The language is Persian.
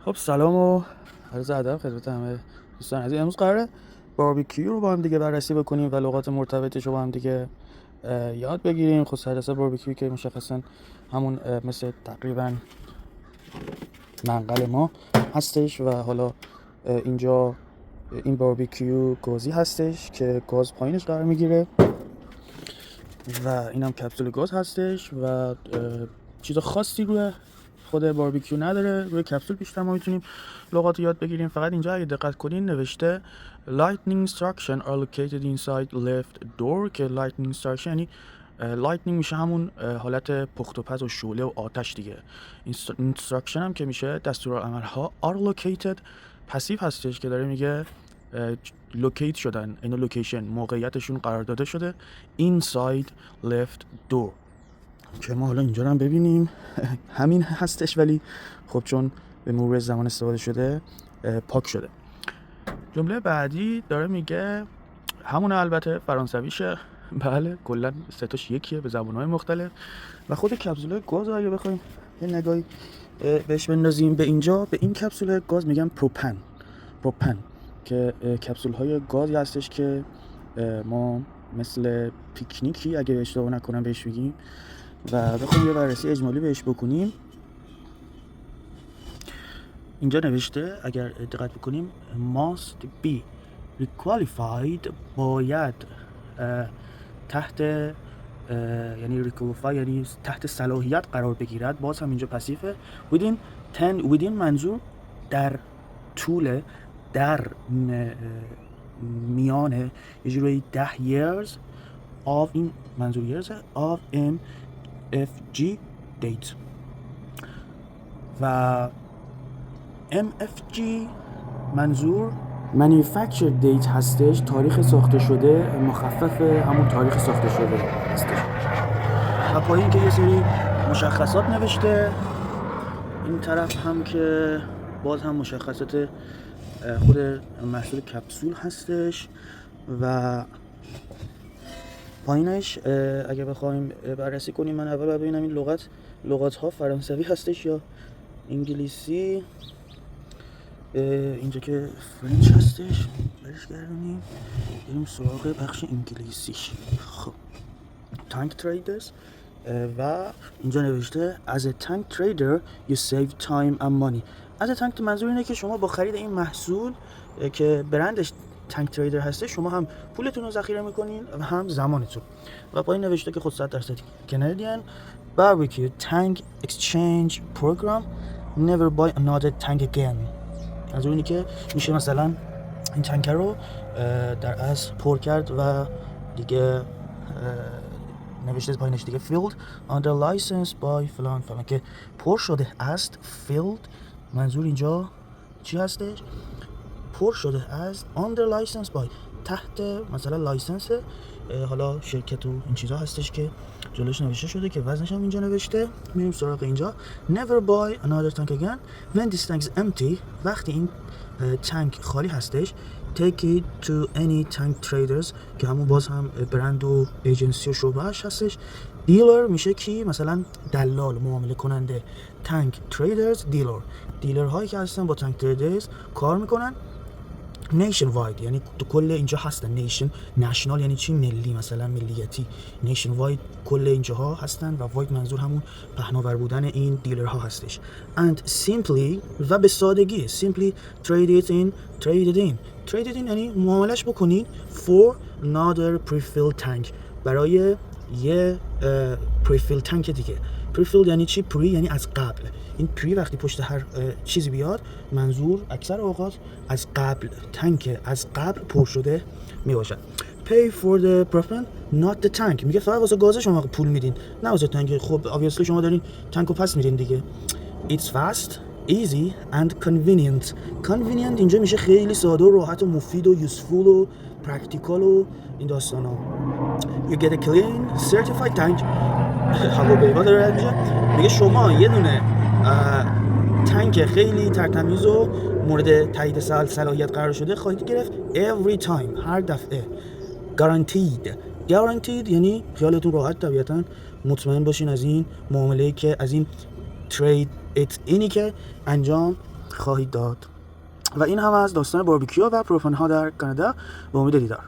خب سلام و عرض ادب خدمت همه دوستان عزیز. امروز قراره باربیکیو رو با هم دیگه بررسی بکنیم و لغات مرتبطش رو با هم دیگه یاد بگیریم. خب سر باربیکیو که مشخصا همون مثل تقریبا منقل ما هستش و حالا اینجا این باربیکیو گازی هستش که گاز پایینش قرار میگیره و اینم کپسول گاز هستش و چیز خاصی روی خود باربیکیو نداره. روی کپسول بیشتر ما میتونیم لغات یاد بگیریم. فقط اینجا اگه دقت کنین نوشته lightning instruction are located inside left door که lightning instruction یعنی lightning میشه همون حالت پخت و پز و شعله و آتش دیگه. instruction هم که میشه دستورالعمل‌ها are located پسیو هستش که داره میگه لوکیت شدن، اینو لوکیشن موقعیتشون قرار داده شده inside left door که ما حالا اینجا رو هم ببینیم همین هستش ولی خب چون به مرور زمان استفاده شده پاک شده. جمله بعدی داره میگه همونه، البته فرانسویشه. بله کلا سه تاش یکیه به زبان‌های مختلف. و خود کپسول گاز اگه بخوایم یه نگاهی بهش بندازیم به اینجا، به این کپسول گاز میگن پروپن که کپسول های گازی هستش که ما مثل پیکنیکی اگه اشتباه نکنم بهش میگیم و بخوایم یه بررسی اجمالی بهش بکنیم. اینجا نوشته اگر دقت بکنیم must be requalified باید تحت یعنی requalify یعنی تحت صلاحیت قرار بگیرد. باز هم اینجا پسیفه. within منظور در طول، در میان یه جوری 10 years of این منظور years of MFG date و MFG منظور manufacture date هستش، تاریخ ساخته شده، مخفف همون تاریخ ساخته شده هستش. و پایین که یه سری مشخصات نوشته، این طرف هم که باز هم مشخصات خود محصول کپسول هستش و پایینش اگه بخوایم بررسی کنیم من اول باید ببینم این لغات ها فرانسوی هستش یا انگلیسی. اینجا که فرنچ هستش برش گردونیم بریم سراغ بخش انگلیسیش. خب tank traders و اینجا نوشته as a tank trader you save time and money. as a tank منظور اینه که شما با خرید این محصول که برندش تانک تریدر هسته شما هم پولتون رو ذخیره میکنین و هم زمانتون. و پایین نوشته که خود 100% Canadian barbecue tank exchange program never buy another tank again. از اونی که میشه مثلا این تانک رو در از پر کرد و دیگه نوشته پایینش دیگه filled under license by فلان فلان که پر شده است. filled منظور اینجا چی هستش؟ پر شده است under license by تحت مثلا لایسنس حالا شرکت و این چیزا هستش که جلوش نوشته شده که وزنش هم اینجا نوشته. میریم سراغ اینجا never buy another tank again when this tank is empty. وقتی این تانک خالی هستش take it to any tank traders که همون باز هم برند و ایجنسی و شعبه‌اش هستش. دیلر میشه کی؟ مثلا دلال، معامله کننده. تانک تریدرز دیلر هایی که هستن با تانک تریدرز کار میکنن. نیشن واید یعنی تو کل اینجا هستن. نیشن نشنال یعنی چی؟ ملی، مثلا ملیتی. نیشن واید کل اینجاها هستن و واید منظور همون پهناور بودن این دیلرها هستش. and simply و به سادگی simply trade it in یعنی معاملش بکنین for another pre-filled tank برای یه pre-filled تانک دیگه. pre-filled یعنی چی؟ pre یعنی از قبل. این pre وقتی پشت هر چیزی بیاد منظور اکثر اوقات از قبل، تانک از قبل پر شده می باشد. pay for the propane not the tank میگه فقط واسه گاز شما پول میدین نه واسه تانک. خب obviously شما دارین تانکو پس میدین دیگه. it's fast easy and convenient اینجا میشه خیلی ساده و راحت و مفید و useful و practical و این داستان ها. you get a clean certified tank هواپیما داره اینجا میگه شما یه دونه تانک خیلی ترتمیز و مورد تایید صلاحیت قرار شده خواهید گرفت every time هر دفعه. guaranteed یعنی خیالتون راحت، طبیعتاً مطمئن باشین از این معامله‌ای که از این trade اینی که انجام خواهید داد. و این هم از داستان باربیکیو و پروپانها در کانادا. به امید دیدار.